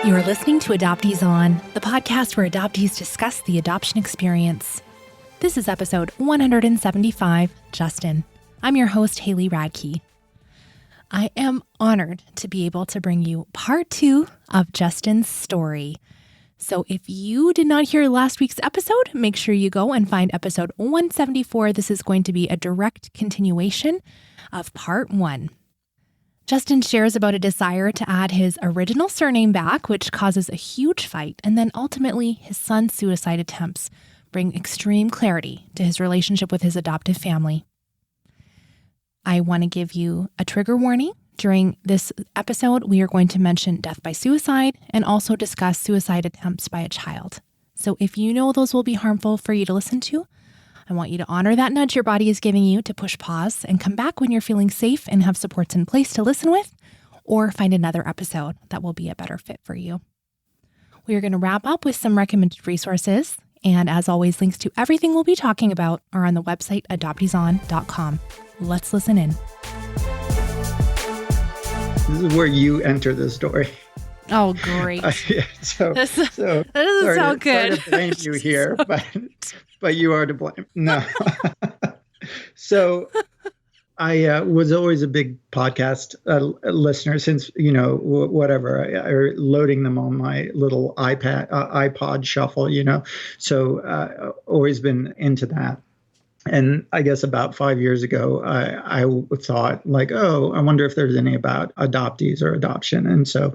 You are listening to Adoptees On, the podcast where adoptees discuss the adoption experience. This is episode 175, Justin. I'm your host, Haley Radke. I am honored to be able to bring you part 2 of Justin's story. So if you did not hear last week's episode, make sure you go and find episode 174. This is going to be a direct continuation of part 1. Justin shares about a desire to add his original surname back, which causes a huge fight, and then ultimately his son's suicide attempts bring extreme clarity to his relationship with his adoptive family. I want to give you a trigger warning. During this episode, we are going to mention death by suicide and also discuss suicide attempts by a child. So if you know those will be harmful for you to listen to, I want you to honor that nudge your body is giving you to push pause and come back when you're feeling safe and have supports in place to listen with, or find another episode that will be a better fit for you. We are going to wrap up with some recommended resources, and as always, links to everything we'll be talking about are on the website adopteeson.com. Let's listen in. This is where you enter the story. Oh, great. So that doesn't sorry sound good. Sorry to blame you here, but you are to blame. No. So I was always a big podcast listener since, whatever, loading them on my little iPod shuffle, So always been into that. And I guess about 5 years ago, I thought like, I wonder if there's any about adoptees or adoption. And so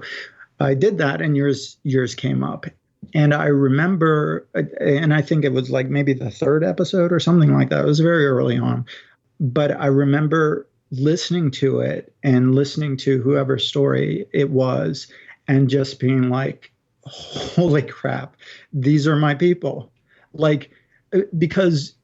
I did that, and yours came up. And I remember, and I think it was like maybe the 3rd episode or something like that. It was very early on. But I remember listening to it and listening to whoever's story it was and just being like, holy crap, these are my people. Like, because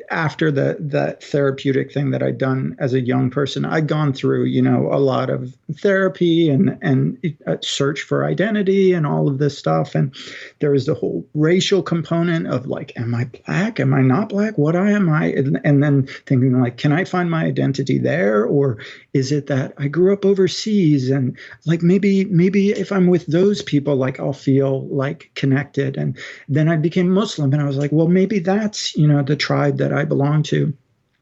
after that therapeutic thing that I'd done as a young person, I'd gone through, a lot of therapy and search for identity and all of this stuff. And there was the whole racial component of like, am I Black? Am I not Black? What am I? And then thinking like, can I find my identity there? Or is it that I grew up overseas and like, maybe if I'm with those people, like I'll feel like connected. And then I became Muslim and I was like, well, maybe that's, the tribe that I belong to.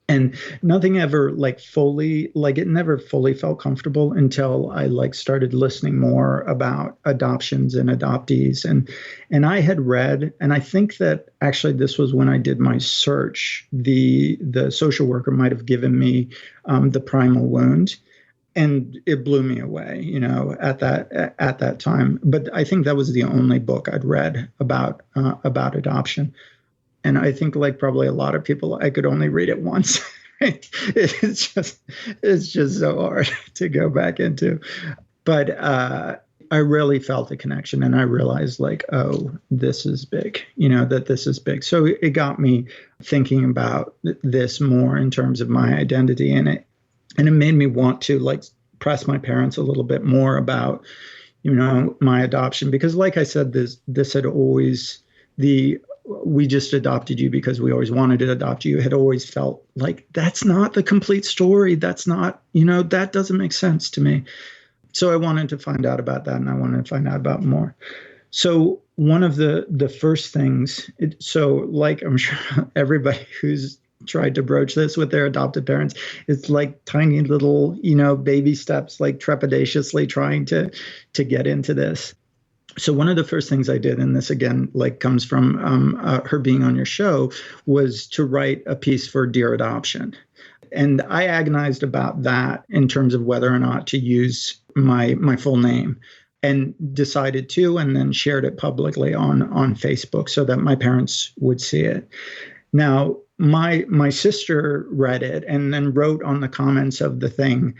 And nothing ever it never fully felt comfortable until I started listening more about adoptions and adoptees. And I had read, and I think that actually this was when I did my search, the social worker might have given me The Primal Wound. And it blew me away, at that time. But I think that was the only book I'd read about adoption. And I think like probably a lot of people, I could only read it once. Right? It's just so hard to go back into. But I really felt a connection, and I realized like, this is big, that this is big. So it got me thinking about this more in terms of my identity, and it made me want to press my parents a little bit more about, my adoption, because like I said, this had always we just adopted you because we always wanted to adopt you. It had always felt like that's not the complete story. That's not, that doesn't make sense to me. So I wanted to find out about that, and I wanted to find out about more. So one of the first things, I'm sure everybody who's tried to broach this with their adopted parents, it's like tiny little, baby steps, like trepidatiously trying to get into this. So one of the first things I did, and this again comes from her being on your show, was to write a piece for Dear Adoption. And I agonized about that in terms of whether or not to use my full name, and decided to, and then shared it publicly on Facebook so that my parents would see it. Now, my sister read it and then wrote on the comments of the thing,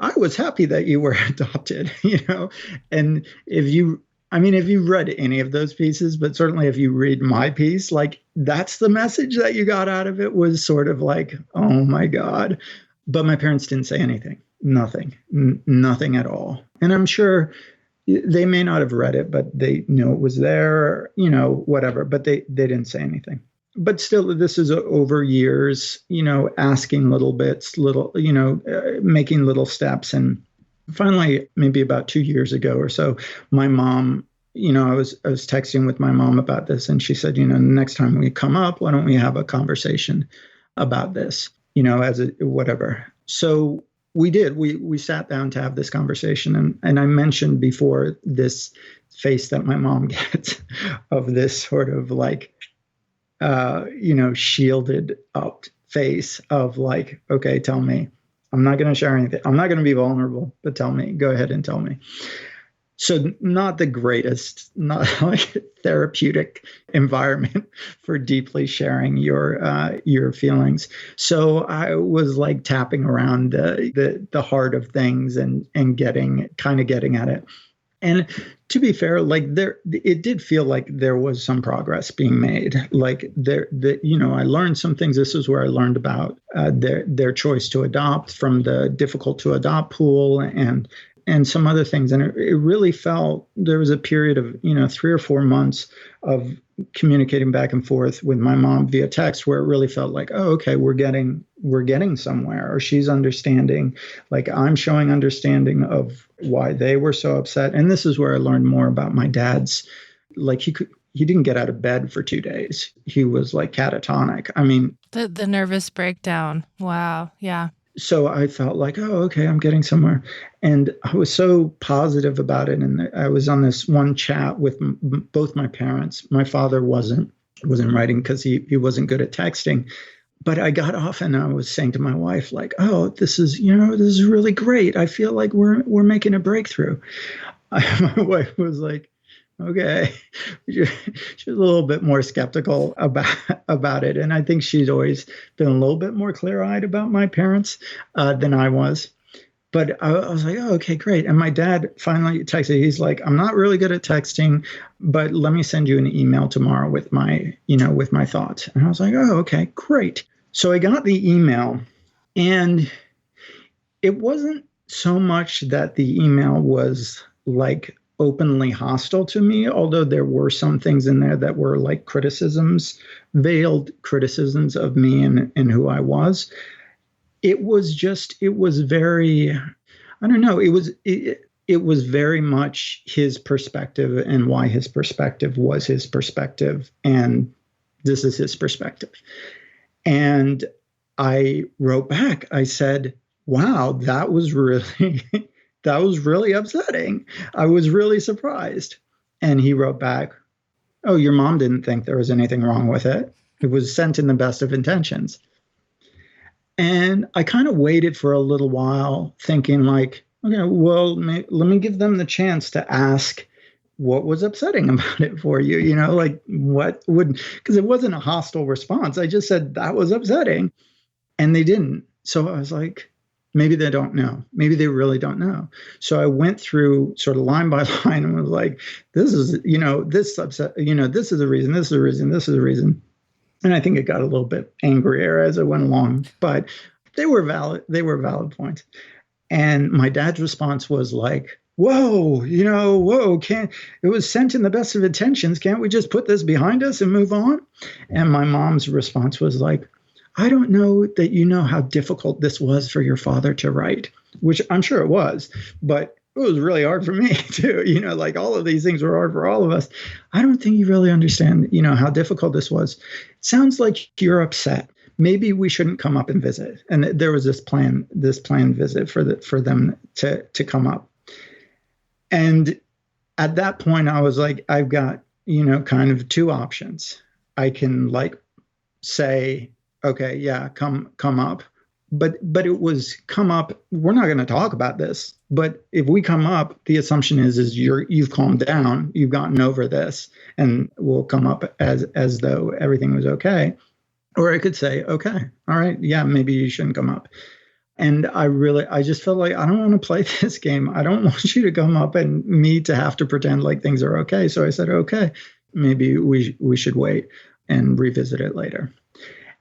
I was happy that you were adopted, and if you read any of those pieces, but certainly if you read my piece, that's the message that you got out of it, was sort of like, oh my God. But my parents didn't say anything, nothing at all. And I'm sure they may not have read it, but they knew it was there, whatever, but they didn't say anything. But still, this is over years, asking little bits, making little steps. And Finally, maybe about 2 years ago or so, my mom, I was texting with my mom about this, and she said, the next time we come up, why don't we have a conversation about this, as a whatever. So we did. We sat down to have this conversation, and I mentioned before this face that my mom gets of this sort of like, shielded up face of like, okay, tell me. I'm not going to share anything. I'm not going to be vulnerable, but tell me. Go ahead and tell me. So not the greatest, not like therapeutic environment for deeply sharing your feelings. So I was like tapping around the heart of things and getting at it. And to be fair, like it did feel like there was some progress being made. Like I learned some things. This is where I learned about their choice to adopt from the difficult to adopt pool and some other things. And it really felt there was a period of 3 or 4 months of communicating back and forth with my mom via text, where it really felt like, oh, okay, we're getting somewhere, or she's understanding, like I'm showing understanding of why they were so upset. And this is where I learned more about my dad's, like he didn't get out of bed for 2 days. He was like catatonic. I mean, the nervous breakdown. Wow. Yeah. So I felt like, oh, okay, I'm getting somewhere. And I was so positive about it. And I was on this one chat with both my parents. My father wasn't writing because he wasn't good at texting. But I got off and I was saying to my wife, like, oh, this is really great. I feel like we're making a breakthrough. My wife was like, okay. She was a little bit more skeptical about it. And I think she's always been a little bit more clear-eyed about my parents than I was. But I was like, oh, okay, great. And my dad finally texted. He's like, I'm not really good at texting, but let me send you an email tomorrow with my thoughts. And I was like, oh, okay, great. So I got the email, and it wasn't so much that the email was like openly hostile to me, although there were some things in there that were like criticisms, veiled criticisms of me and who I was. It was very, I don't know, it was very much his perspective and why his perspective was his perspective. And this is his perspective. And I wrote back, I said, wow, that was really upsetting. I was really surprised. And he wrote back, oh, your mom didn't think there was anything wrong with it. It was sent in the best of intentions. And I kind of waited for a little while thinking like, okay, well, let me give them the chance to ask what was upsetting about it for you, like what would, because it wasn't a hostile response. I just said that was upsetting, and they didn't. So I was like, maybe they don't know. Maybe they really don't know. So I went through sort of line by line and was like, this is, this upset, this is the reason, this is the reason, this is the reason. And I think it got a little bit angrier as I went along, but they were valid points. And my dad's response was like, whoa, it was sent in the best of intentions. Can't we just put this behind us and move on? And my mom's response was like, I don't know that you know how difficult this was for your father to write, which I'm sure it was, but it was really hard for me too. Like all of these things were hard for all of us. I don't think you really understand, how difficult this was. It sounds like you're upset. Maybe we shouldn't come up and visit. And there was this planned visit for them to come up. And at that point, I was like, I've got, kind of two options. I can like say, okay, yeah, come up. But it was come up. We're not going to talk about this. But if we come up, the assumption is you've calmed down, you've gotten over this, and we'll come up as though everything was okay. Or I could say, okay, all right, yeah, maybe you shouldn't come up. And I just felt like I don't want to play this game. I don't want you to come up and me to have to pretend like things are okay. So I said, okay, maybe we should wait and revisit it later.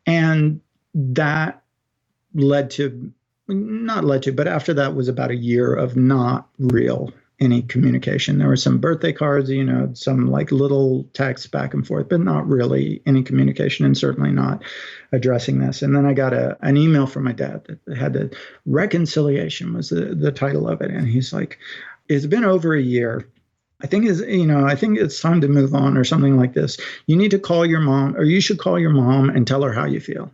And that but after that was about a year of not real any communication. There were some birthday cards, some like little texts back and forth, but not really any communication, and certainly not addressing this. And then I got an email from my dad that had the reconciliation was the title of it. And he's like, it's been over a year. I think it's time to move on or something like this. You need to call your mom, or you should call your mom and tell her how you feel.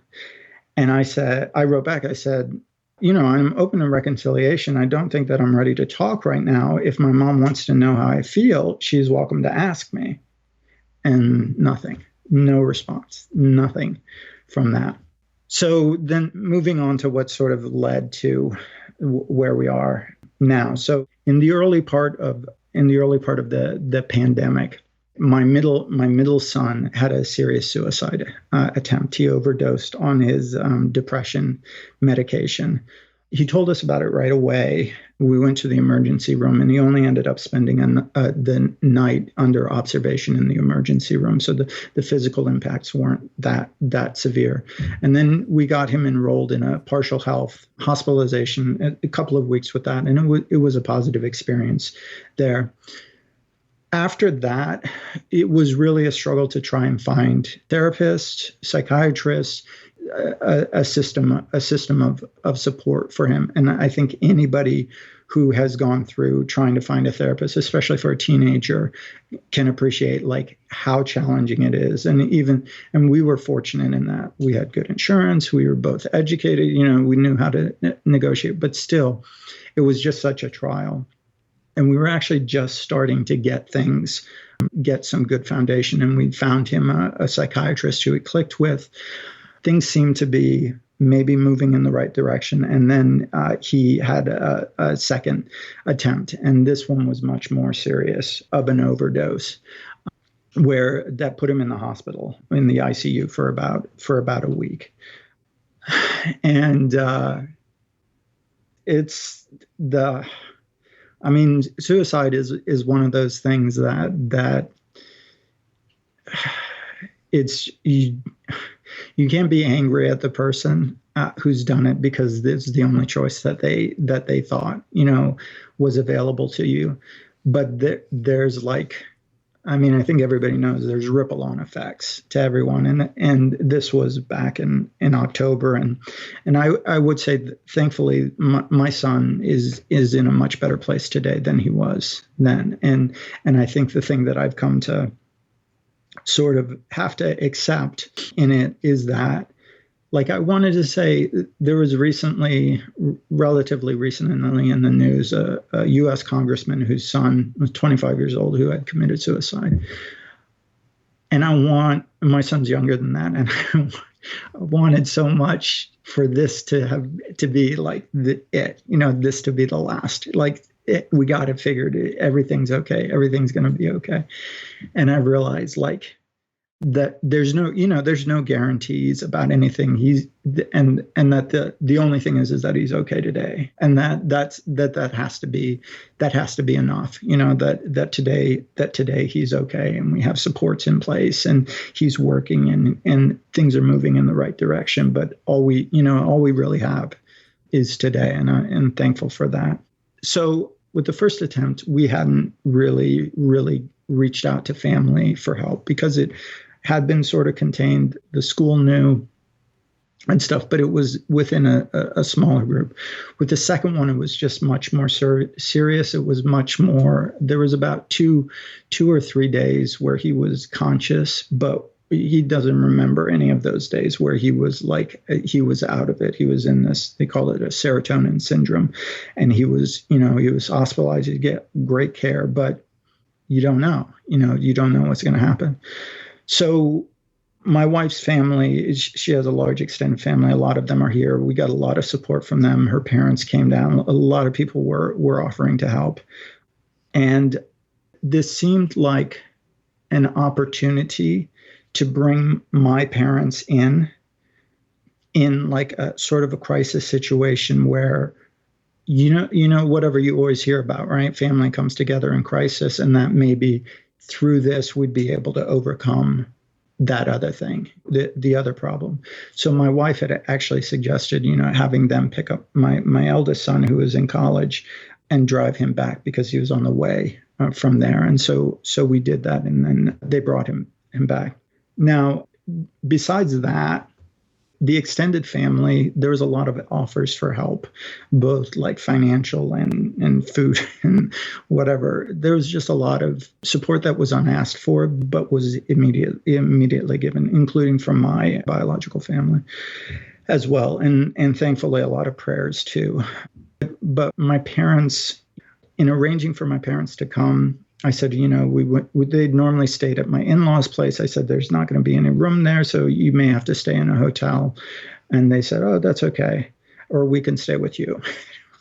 And I wrote back, I said, I'm open to reconciliation. I don't think that I'm ready to talk right now. If my mom wants to know how I feel, she's welcome to ask me. And nothing, no response, nothing from that. So then moving on to what sort of led to where we are now. So in the early part of the pandemic, my middle son had a serious suicide attempt. He overdosed on his depression medication. He told us about it right away. We went to the emergency room, and he only ended up spending the night under observation in the emergency room. So the physical impacts weren't that severe. And then we got him enrolled in a partial health hospitalization, a couple of weeks with that, and it was a positive experience there. After that, it was really a struggle to try and find therapists, psychiatrists, a system of support for him. And I think anybody who has gone through trying to find a therapist, especially for a teenager, can appreciate like how challenging it is. And we were fortunate in that we had good insurance. We were both educated, we knew how to negotiate, but still it was just such a trial. And we were actually just starting to get some good foundation. And we found him a psychiatrist who he clicked with. Things seemed to be maybe moving in the right direction. And then he had a second attempt. And this one was much more serious, of an overdose, where that put him in the hospital, in the ICU for about a week. And suicide is one of those things that it's you can't be angry at the person who's done it, because this is the only choice that they thought was available to you. But there's I think everybody knows there's ripple-on effects to everyone, and this was back in October, and I would say that thankfully my son is in a much better place today than he was then, and I think the thing that I've come to sort of have to accept in it is that, like, I wanted to say, there was relatively recently in the news, a U.S. congressman whose son was 25 years old who had committed suicide. And my son's younger than that, and I wanted so much for this to be like this to be the last. Like, we got it figured. Everything's okay. Everything's going to be okay. And I realized, that there's no guarantees about anything. And that the only thing is that he's okay today, and that has to be enough. That today he's okay, and we have supports in place, and he's working, and things are moving in the right direction. But all we really have is today, and I'm thankful for that. So with the first attempt, we hadn't really reached out to family for help, because it had been sort of contained. The school knew and stuff, but it was within a smaller group. With the second one, it was just much more serious. It was much more, there was about two or 3 days where he was conscious, but he doesn't remember any of those days where he was out of it. He was in this, they call it a serotonin syndrome. And he was hospitalized to get great care, but you don't know what's going to happen. So my wife's family, she has a large extended family. A lot of them are here. We got a lot of support from them. Her parents came down. A lot of people were offering to help. And this seemed like an opportunity to bring my parents in like a sort of a crisis situation where, whatever you always hear about, right? Family comes together in crisis, and that maybe through this we'd be able to overcome that other thing, the other problem. So my wife had actually suggested, having them pick up my eldest son, who was in college, and drive him back because he was on the way from there. And so we did that, and then they brought him back. Now, besides that, the extended family, there was a lot of offers for help, both like financial and food and whatever. There was just a lot of support that was unasked for, but was immediately given, including from my biological family as well. And thankfully, a lot of prayers too. But my parents, in arranging for my parents to come, I said, they'd normally stayed at my in-laws' place. I said, there's not going to be any room there, so you may have to stay in a hotel. And they said, oh, that's okay. Or we can stay with you.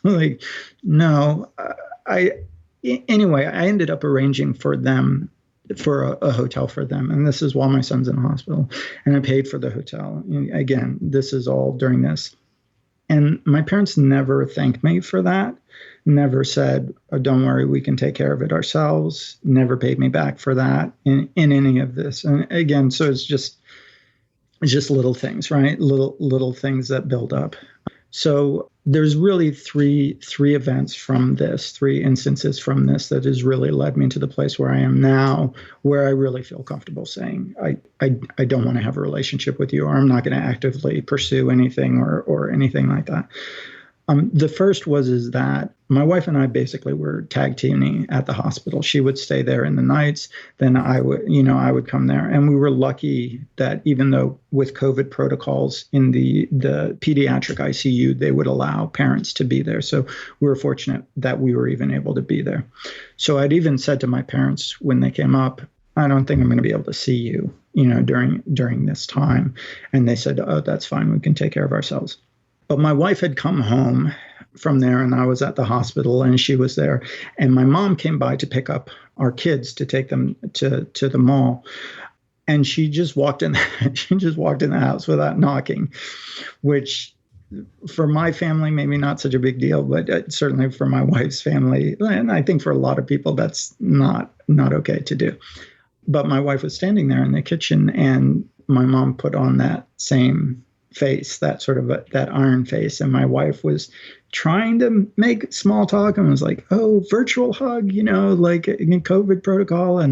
Like, no. Anyway, I ended up arranging for them, for a hotel for them. And this is while my son's in the hospital. And I paid for the hotel. Again, this is all during this. And my parents never thanked me for that. Never said, oh, don't worry, we can take care of it ourselves. Never paid me back for that in any of this. And again, so it's just little things, right? Little things that build up. So there's really three events from this, 3 instances from this that has really led me to the place where I am now, where I really feel comfortable saying, I don't want to have a relationship with you, or I'm not going to actively pursue anything or anything like that. The first is that my wife and I basically were tag teaming at the hospital. She would stay there in the nights, then I would come there. And we were lucky that even though with COVID protocols in the pediatric ICU, they would allow parents to be there. So we were fortunate that we were even able to be there. So I'd even said to my parents when they came up, I don't think I'm going to be able to see you, during this time. And they said, oh, that's fine. We can take care of ourselves. But my wife had come home from there, and I was at the hospital, and she was there. And my mom came by to pick up our kids to take them to the mall. And she just walked in the house without knocking, which for my family, maybe not such a big deal, but certainly for my wife's family, and I think for a lot of people, that's not okay to do. But my wife was standing there in the kitchen, and my mom put on that same face, that sort of that iron face. And my wife was trying to make small talk and was like, oh, virtual hug, like in COVID protocol.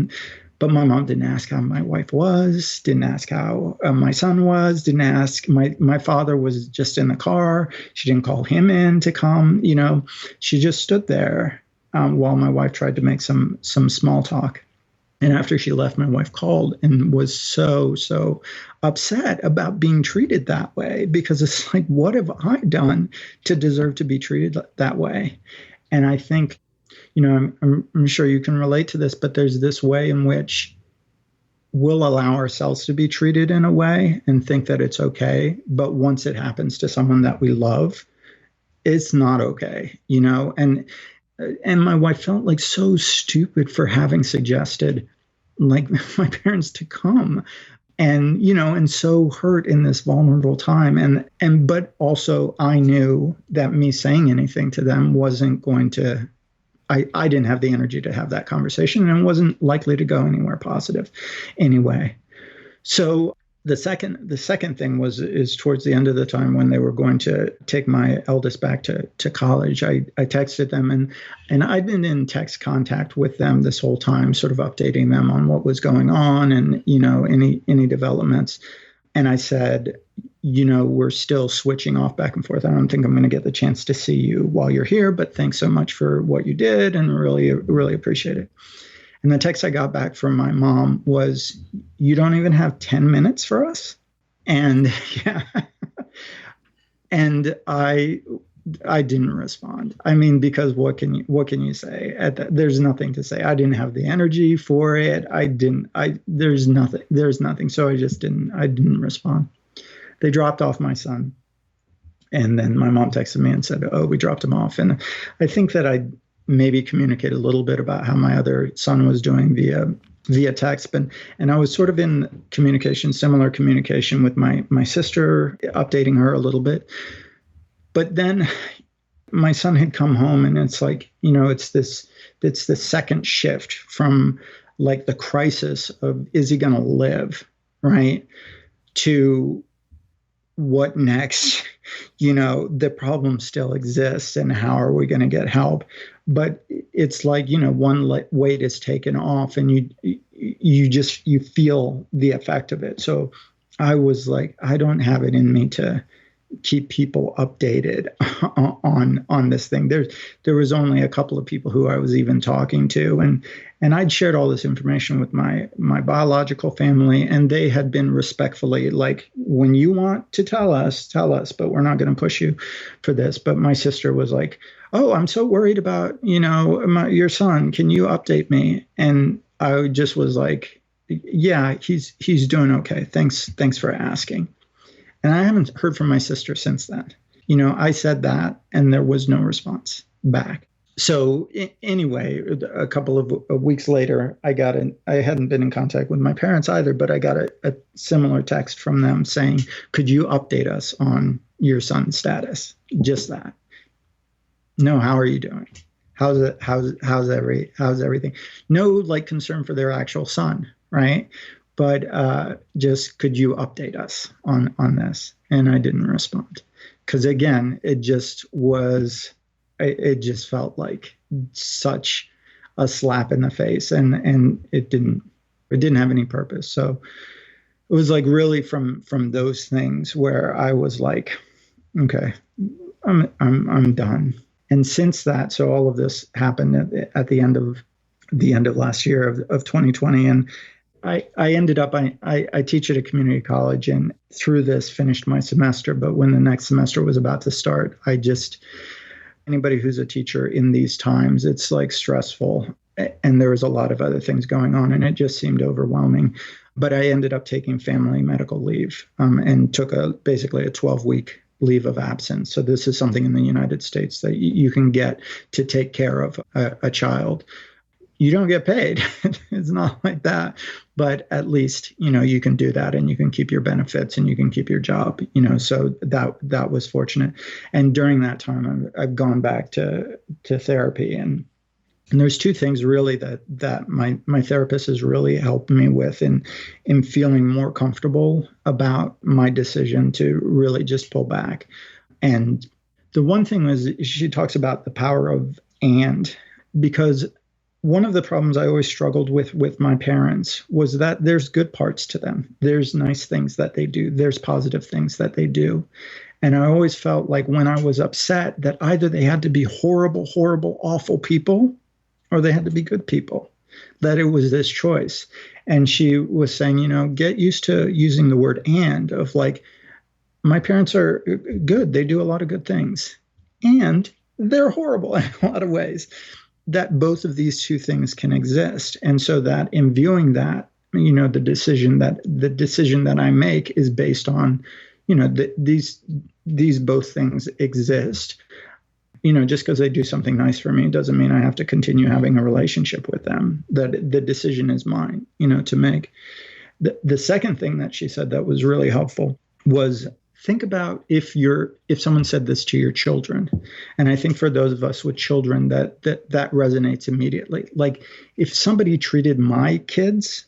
But my mom didn't ask how my wife was, didn't ask how my son was, didn't ask. My father was just in the car. She didn't call him in to come, she just stood there while my wife tried to make some small talk. And after she left, my wife called and was so upset about being treated that way, because it's like, what have I done to deserve to be treated that way? And I think, I'm sure you can relate to this, but there's this way in which we'll allow ourselves to be treated in a way and think that it's okay. But once it happens to someone that we love, it's not okay, And my wife felt like so stupid for having suggested like my parents to come and, and so hurt in this vulnerable time. But also I knew that me saying anything to them wasn't going to, I didn't have the energy to have that conversation, and it wasn't likely to go anywhere positive anyway. So the second thing is towards the end of the time when they were going to take my eldest back to college, I texted them and I'd been in text contact with them this whole time, sort of updating them on what was going on and, any developments. And I said, we're still switching off back and forth. I don't think I'm going to get the chance to see you while you're here, but thanks so much for what you did and really, really appreciate it. And the text I got back from my mom was, you don't even have 10 minutes for us? And yeah. And I didn't respond. I mean, because what can you say? There's nothing to say. I didn't have the energy for it. There's nothing. So I didn't respond. They dropped off my son. And then my mom texted me and said, oh, we dropped him off. And I think that I maybe communicate a little bit about how my other son was doing via text. And I was sort of in similar communication with my sister, updating her a little bit. But then my son had come home, and it's like, it's the second shift from like the crisis of, is he going to live, right, to what next? the problem still exists and how are we going to get help? But it's like, one weight is taken off and you feel the effect of it. So I was like, I don't have it in me to keep people updated on this thing. There was only a couple of people who I was even talking to, and I'd shared all this information with my biological family, and they had been respectfully like, when you want to tell us, but we're not going to push you for this. But my sister was like, oh, I'm so worried about, your son. Can you update me? And I just was like, yeah, he's doing okay. Thanks for asking. And I haven't heard from my sister since then. I said that and there was no response back. So anyway, a couple of weeks later, I hadn't been in contact with my parents either, but I got a similar text from them saying, could you update us on your son's status? Just that. No, how are you doing? How's everything? No, like concern for their actual son, right? But just could you update us on this? And I didn't respond because again, it just felt like such a slap in the face, and it didn't have any purpose. So it was like really from those things where I was like, okay, I'm done. And since that, so all of this happened at the end of last year of 2020, and I ended up, I teach at a community college, and through this finished my semester. But when the next semester was about to start, anybody who's a teacher in these times, it's like stressful. And there was a lot of other things going on, and it just seemed overwhelming. But I ended up taking family medical leave and took basically a 12-week leave of absence. So this is something in the United States that you can get to take care of a child. You don't get paid. It's not like that. But at least, you can do that and you can keep your benefits and you can keep your job, so that was fortunate. And during that time, I've gone back to therapy. And there's two things really that my therapist has really helped me with in feeling more comfortable about my decision to really just pull back. And the one thing was she talks about the power of and, because one of the problems I always struggled with my parents was that there's good parts to them. There's nice things that they do. There's positive things that they do. And I always felt like when I was upset that either they had to be horrible, horrible, awful people, or they had to be good people, that it was this choice. And she was saying, get used to using the word and, of like, my parents are good. They do a lot of good things. And they're horrible in a lot of ways. That both of these two things can exist. And so that in viewing that, the decision that I make is based on, these both things exist. Just because they do something nice for me doesn't mean I have to continue having a relationship with them. That the decision is mine, to make. The second thing that she said that was really helpful was, think about if someone said this to your children. And I think for those of us with children that resonates immediately. Like if somebody treated my kids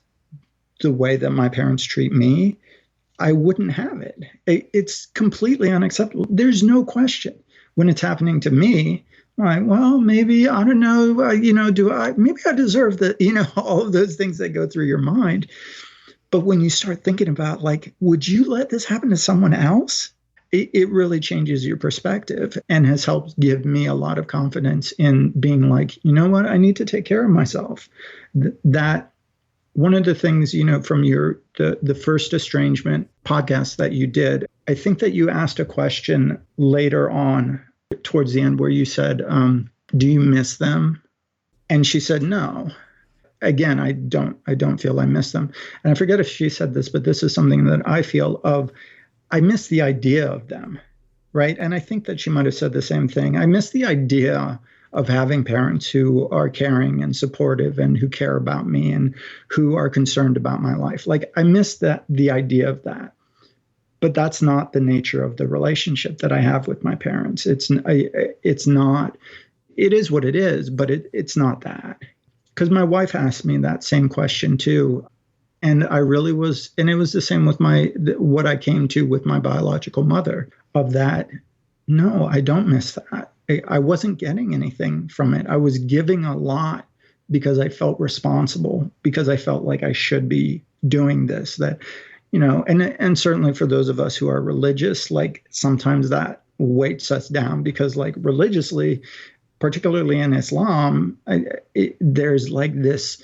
the way that my parents treat me, I wouldn't have it. It's completely unacceptable. There's no question. When it's happening to me, I'm like, well, maybe, I don't know, maybe I deserve all of those things that go through your mind. But when you start thinking about, like, would you let this happen to someone else? It really changes your perspective and has helped give me a lot of confidence in being like, you know what, I need to take care of myself. That one of the things, from the first Estrangement podcast that you did, I think that you asked a question later on towards the end where you said, do you miss them? And she said, no. Again, I don't feel I miss them. And I forget if she said this, but this is something that I feel of. I miss the idea of them, right? And I think that she might have said the same thing. I miss the idea of having parents who are caring and supportive and who care about me and who are concerned about my life. Like, I miss the idea of that. But that's not the nature of the relationship that I have with my parents. It's not. It is what it is, but it's not that. Because my wife asked me that same question too. And I really was, and it was the same with what I came to with my biological mother, of that, no, I don't miss that. I wasn't getting anything from it. I was giving a lot because I felt responsible, because I felt like I should be doing this, that, and certainly for those of us who are religious, like sometimes that weights us down, because like religiously, particularly in Islam, there's like this,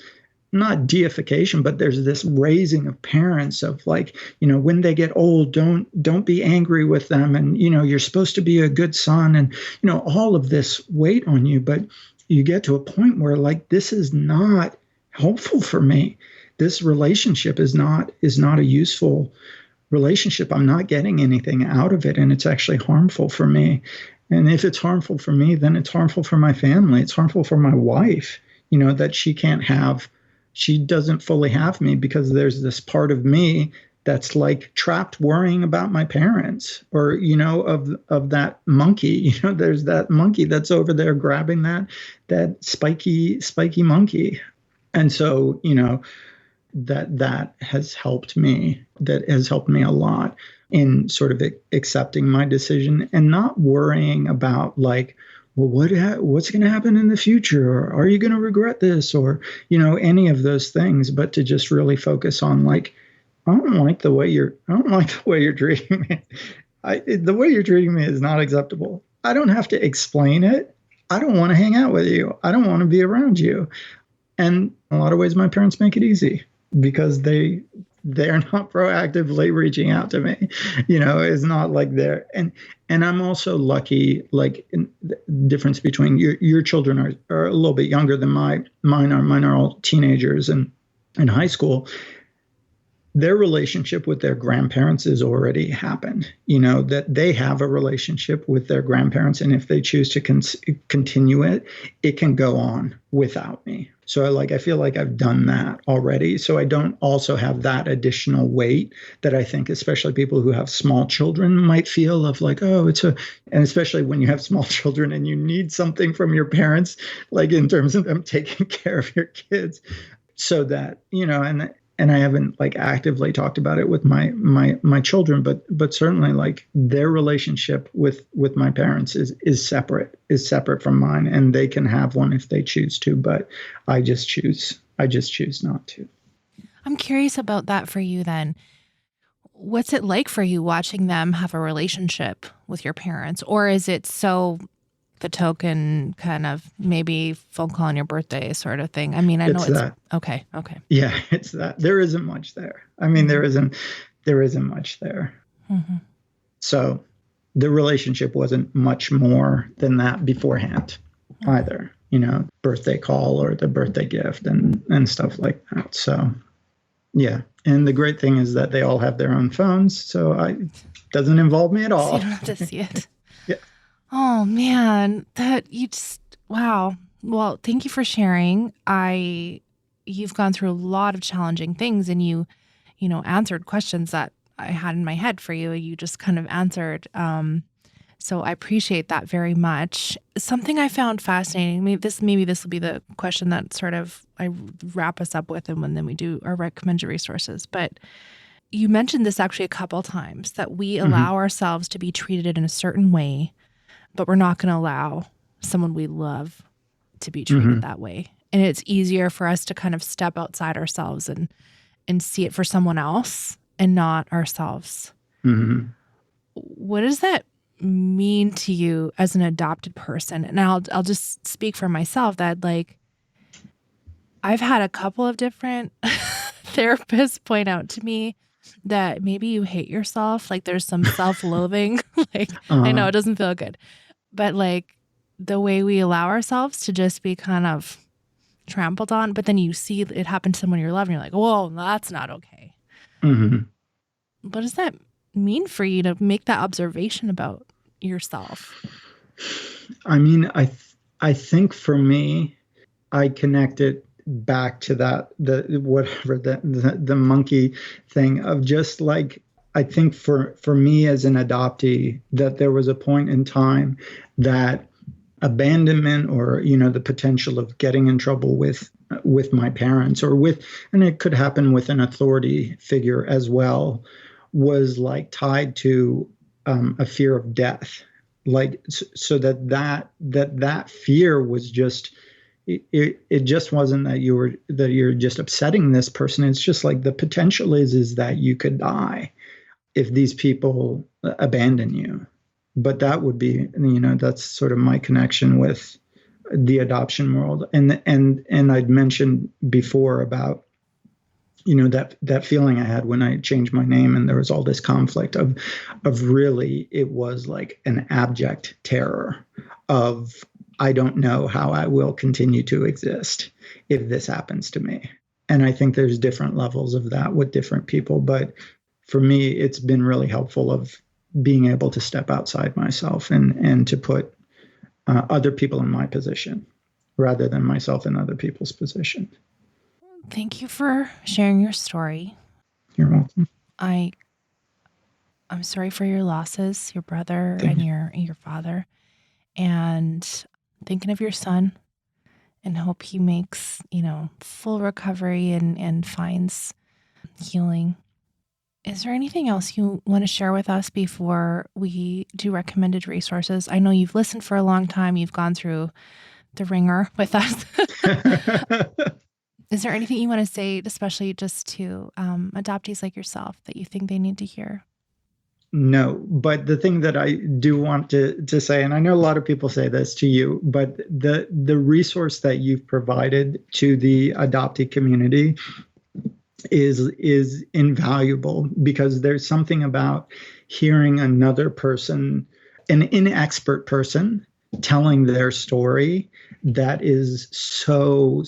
not deification, but there's this raising of parents of like, when they get old, don't be angry with them. And, you're supposed to be a good son, and, all of this weight on you. But you get to a point where like, this is not helpful for me. This relationship is not a useful relationship. I'm not getting anything out of it. And it's actually harmful for me. And if it's harmful for me, then it's harmful for my family. It's harmful for my wife, that she doesn't fully have me, because there's this part of me that's like trapped worrying about my parents, or, of that monkey, there's that monkey that's over there grabbing that spiky monkey. And so, that has helped me. That has helped me a lot in sort of accepting my decision and not worrying about like, well, what's going to happen in the future? Or are you going to regret this? Or, any of those things, but to just really focus on like, I don't like the way you're treating me. The way you're treating me is not acceptable. I don't have to explain it. I don't want to hang out with you. I don't want to be around you. And in a lot of ways, my parents make it easy, because they're not proactively reaching out to me. It's not like they're, and I'm also lucky, like the difference between your children are a little bit younger than mine are all teenagers and in high school. Their relationship with their grandparents has already happened, that they have a relationship with their grandparents. And if they choose to continue it, it can go on without me. So I feel like I've done that already. So I don't also have that additional weight that I think, especially people who have small children might feel of like, oh, and especially when you have small children and you need something from your parents, like in terms of them taking care of your kids, so that, and I haven't like actively talked about it with my children, but certainly like their relationship with my parents is separate from mine, and they can have one if they choose to, but I just choose not to. I'm curious about that for you then. What's it like for you watching them have a relationship with your parents? Or is it so the token kind of maybe phone call on your birthday sort of thing? I mean, I know it's that. Okay. Yeah, it's that. There isn't much there. I mean, mm-hmm. there isn't much there. Mm-hmm. So the relationship wasn't much more than that beforehand either, birthday call or the birthday gift and stuff like that. So yeah. And the great thing is that they all have their own phones. So it doesn't involve me at all. So you don't have to see it. Yeah. Oh man, wow. Well, thank you for sharing. You've gone through a lot of challenging things, and you answered questions that I had in my head for you. You just kind of answered. So I appreciate that very much. Something I found fascinating, maybe this will be the question that sort of I wrap us up with, and then we do our recommended resources. But you mentioned this actually a couple times, that we allow ourselves to be treated in a certain way, but we're not going to allow someone we love to be treated that way. And it's easier for us to kind of step outside ourselves and see it for someone else and not ourselves. Mm-hmm. What does that mean to you as an adopted person? And I'll just speak for myself that like I've had a couple of different therapists point out to me that maybe you hate yourself. Like there's some self-loathing. Like I know it doesn't feel good, but like the way we allow ourselves to just be kind of trampled on, but then you see it happen to someone you love and you're like, whoa, that's not okay. Mm-hmm. What does that mean for you to make that observation about yourself? I mean, I think for me, I connect it back to that, the monkey thing of just like, I think for me as an adoptee, that there was a point in time that abandonment or, the potential of getting in trouble with my parents, or with, and it could happen with an authority figure as well, was like tied to a fear of death, like so that fear was just, it just wasn't that you're just upsetting this person. It's just like the potential is that you could die if these people abandon you. But that would be, that's sort of my connection with the adoption world. And I'd mentioned before about, that feeling I had when I changed my name, and there was all this conflict of really, it was like an abject terror of, I don't know how I will continue to exist if this happens to me. And I think there's different levels of that with different people. But for me, it's been really helpful of being able to step outside myself and to put other people in my position rather than myself in other people's position. Thank you for sharing your story. You're welcome. I'm sorry for your losses, your brother and your father, and thinking of your son, and hope he makes, full recovery and finds healing. Is there anything else you want to share with us before we do recommended resources? I know you've listened for a long time. You've gone through the ringer with us. Is there anything you want to say, especially just to adoptees like yourself, that you think they need to hear? No, but the thing that I do want to say, and I know a lot of people say this to you, but the resource that you've provided to the adoptee community is invaluable, because there's something about hearing another person, an inexpert person, telling their story that is so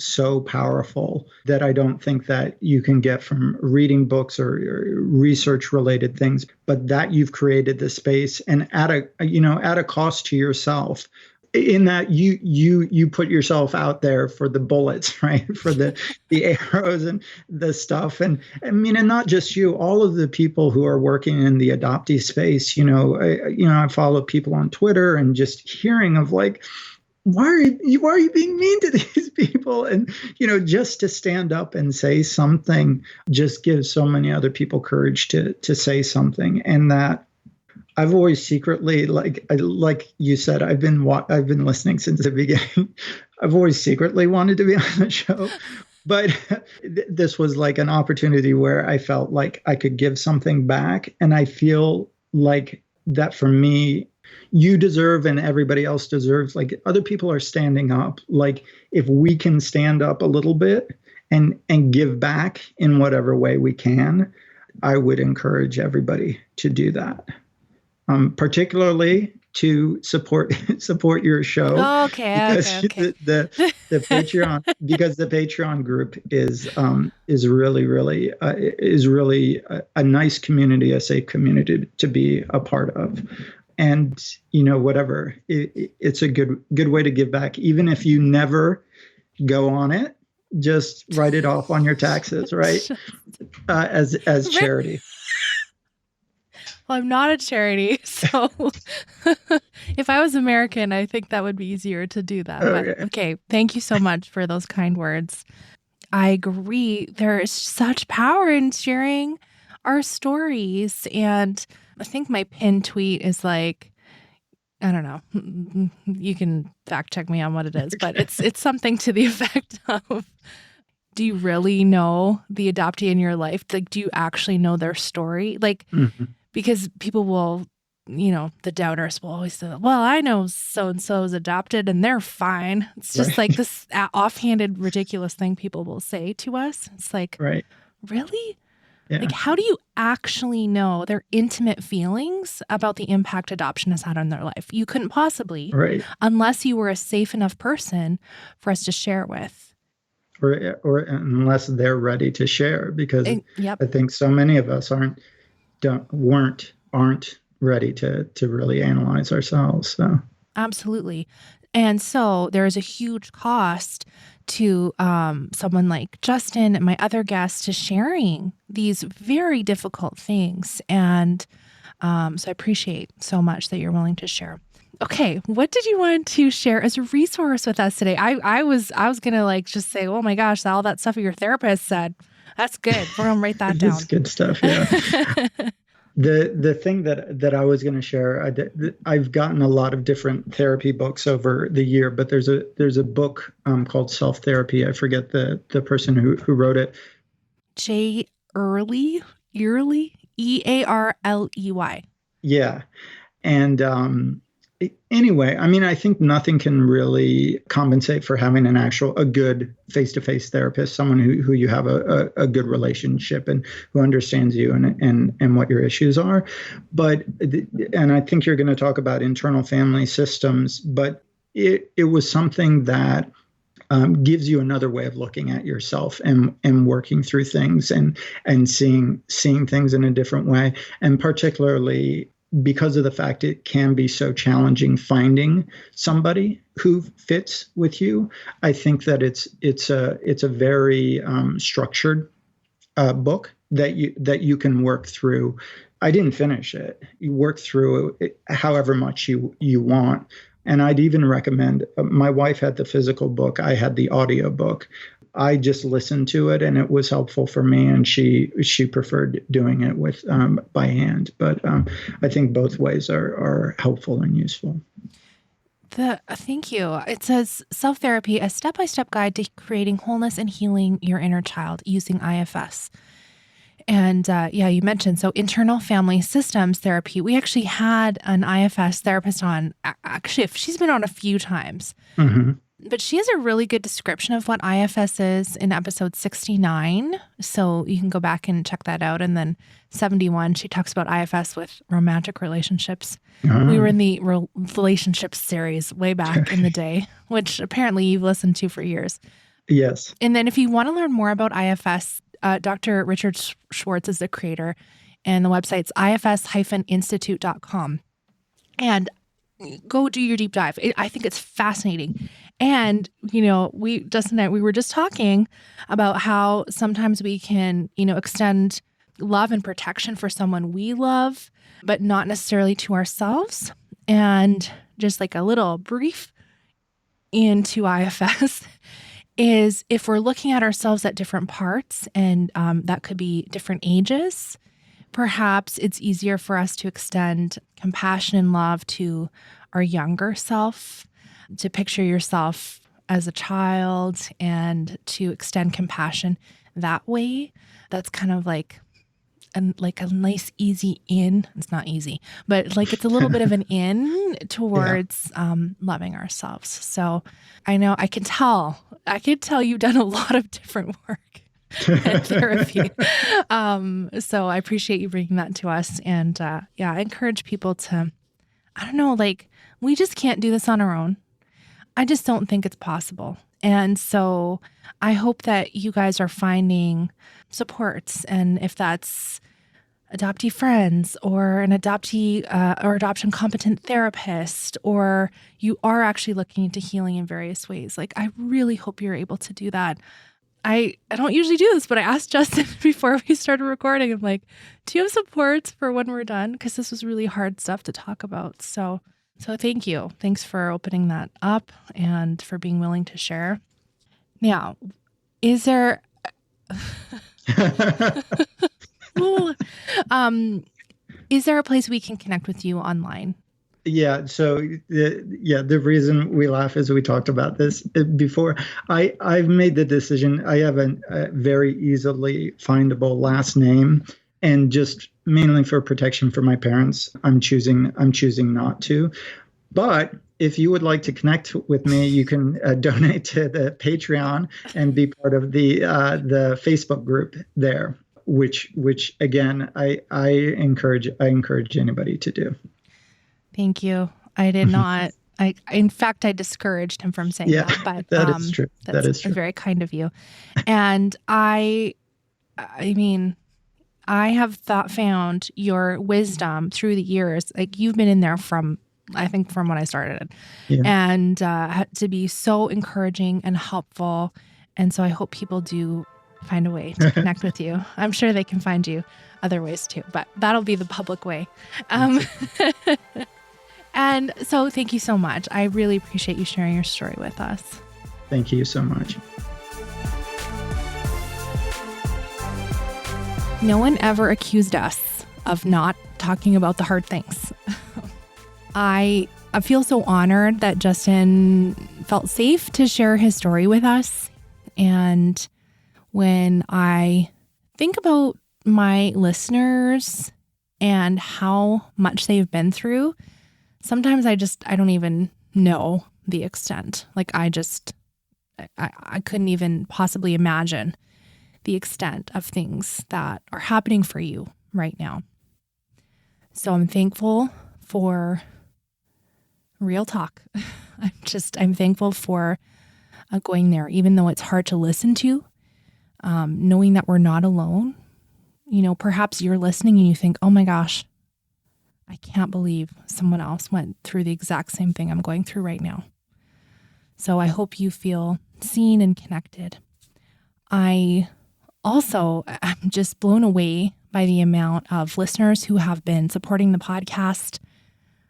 powerful, that I don't think that you can get from reading books or research related things, but that you've created the space, and at a cost to yourself, in that you put yourself out there for the bullets, right? For the arrows and the stuff. And I mean, and not just you, all of the people who are working in the adoptee space, I follow people on Twitter, and just hearing of like, why are you being mean to these people? And, just to stand up and say something just gives so many other people courage to say something. And that I've always secretly, like you said, I've been listening since the beginning. I've always secretly wanted to be on the show, but this was like an opportunity where I felt like I could give something back. And I feel like that for me, you deserve, and everybody else deserves, like other people are standing up. Like if we can stand up a little bit and give back in whatever way we can, I would encourage everybody to do that. Particularly to support your show. Oh, okay. The Patreon, because the Patreon group is really a nice community, a safe community to be a part of. And whatever, it's a good way to give back, even if you never go on it. Just write it off on your taxes, right? As charity. Well, I'm not a charity, so if I was American, I think that would be easier to do that. Okay. But okay, thank you so much for those kind words. I agree. There is such power in sharing our stories. And I think my pinned tweet is like, I don't know, you can fact check me on what it is, but it's something to the effect of, do you really know the adoptee in your life? Like, do you actually know their story? Like, because people will, the doubters will always say, well, I know so-and-so is adopted and they're fine. It's just like this offhanded, ridiculous thing people will say to us. It's like, right. Really? Yeah. Like, how do you actually know their intimate feelings about the impact adoption has had on their life? You couldn't possibly, right, unless you were a safe enough person for us to share with. Or unless they're ready to share, because Yep. I think so many of us aren't ready to really analyze ourselves. So Absolutely. And so there is a huge cost to someone like Justin and my other guests to sharing these very difficult things. And so I appreciate so much that you're willing to share. Okay, what did you want to share as a resource with us today? I was gonna like just say, oh my gosh, all that stuff your therapist said. That's good. We're gonna write that down. It's good stuff. Yeah. The thing that I was going to share, I've gotten a lot of different therapy books over the year, but there's a book called Self Therapy. I forget the person who wrote it. J. Earley, Earley. Yeah. And anyway, I mean, I think nothing can really compensate for having a good face-to-face therapist, someone who you have a good relationship and who understands you and what your issues are. And I think you're going to talk about internal family systems, but it was something that gives you another way of looking at yourself and working through things and seeing things in a different way. And particularly because of the fact it can be so challenging finding somebody who fits with you, I think that it's a very structured book that you can work through. I didn't finish it. You work through it however much you want. And I'd even recommend, my wife had the physical book, I had the audio book. I just listened to it and it was helpful for me, and she preferred doing it with by hand. But I think both ways are helpful and useful. Thank you. It says Self-Therapy, a step-by-step guide to creating wholeness and healing your inner child using IFS. And you mentioned, so internal family systems therapy. We actually had an IFS therapist on. Actually, she's been on a few times. Mm-hmm. But she has a really good description of what IFS is in episode 69. So you can go back and check that out. And then 71, she talks about IFS with romantic relationships. Oh. We were in the relationships series way back in the day, which apparently you've listened to for years. Yes. And then if you want to learn more about IFS, Dr. Richard Schwartz is the creator, and the website's ifs-institute.com. And go do your deep dive. I think it's fascinating. And, Justin and I, we were just talking about how sometimes we can, extend love and protection for someone we love, but not necessarily to ourselves. And just like a little brief into IFS is if we're looking at ourselves at different parts, and that could be different ages, perhaps it's easier for us to extend compassion and love to our younger self, to picture yourself as a child and to extend compassion that way. That's kind of like a nice, easy in. It's not easy, but like it's a little bit of an in towards loving ourselves. So I know I can tell you've done a lot of different work at therapy. So I appreciate you bringing that to us. And I encourage people to, we just can't do this on our own. I just don't think it's possible. And so I hope that you guys are finding supports. And if that's adoptee friends or an adoptee or adoption competent therapist, or you are actually looking into healing in various ways, like I really hope you're able to do that. I don't usually do this, but I asked Justin before we started recording, I'm like, do you have supports for when we're done? Because this was really hard stuff to talk about. So thank you. Thanks for opening that up and for being willing to share. Now, is there is there a place we can connect with you online? Yeah. So the reason we laugh is we talked about this before. I've made the decision. I have a very easily findable last name, and just mainly for protection for my parents, I'm choosing not to. But if you would like to connect with me, you can donate to the Patreon and be part of the Facebook group there, which again I encourage anybody to do. Thank you. I did not. In fact, I discouraged him from saying that. But that is true. That is true. Very kind of you. And I mean, I have found your wisdom through the years. Like you've been in there from when I started, and to be so encouraging and helpful. And so I hope people do find a way to connect with you. I'm sure they can find you other ways too, but that'll be the public way. And so thank you so much. I really appreciate you sharing your story with us. Thank you so much. No one ever accused us of not talking about the hard things. I feel so honored that Justin felt safe to share his story with us. And when I think about my listeners and how much they've been through, sometimes I don't even know the extent. Like I couldn't even possibly imagine the extent of things that are happening for you right now. So I'm thankful for real talk. I'm thankful for going there, even though it's hard to listen to, knowing that we're not alone. Perhaps you're listening and you think, oh my gosh, I can't believe someone else went through the exact same thing I'm going through right now. So I hope you feel seen and connected. I'm just blown away by the amount of listeners who have been supporting the podcast.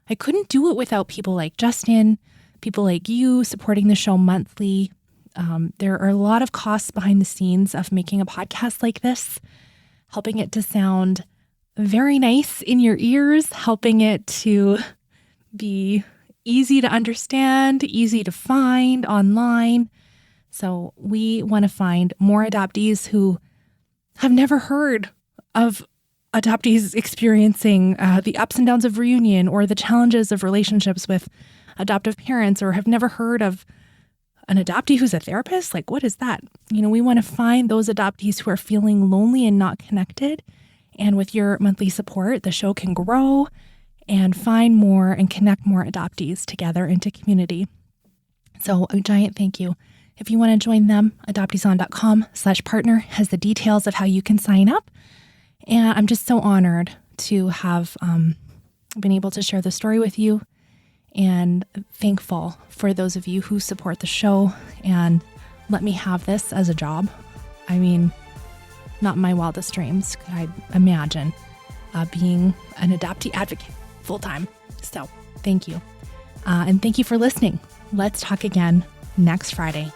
I couldn't do it without people like Justin, people like you supporting the show monthly. There are a lot of costs behind the scenes of making a podcast like this, helping it to sound very nice in your ears, helping it to be easy to understand, easy to find online. So we want to find more adoptees who have never heard of adoptees experiencing the ups and downs of reunion or the challenges of relationships with adoptive parents, or have never heard of an adoptee who's a therapist. Like, what is that? We want to find those adoptees who are feeling lonely and not connected. And with your monthly support, the show can grow and find more and connect more adoptees together into community. So a giant thank you. If you want to join them, adopteeson.com/partner has the details of how you can sign up. And I'm just so honored to have been able to share the story with you, and thankful for those of you who support the show and let me have this as a job. I mean, not in my wildest dreams could I imagine being an adoptee advocate full-time. So thank you. And thank you for listening. Let's talk again next Friday.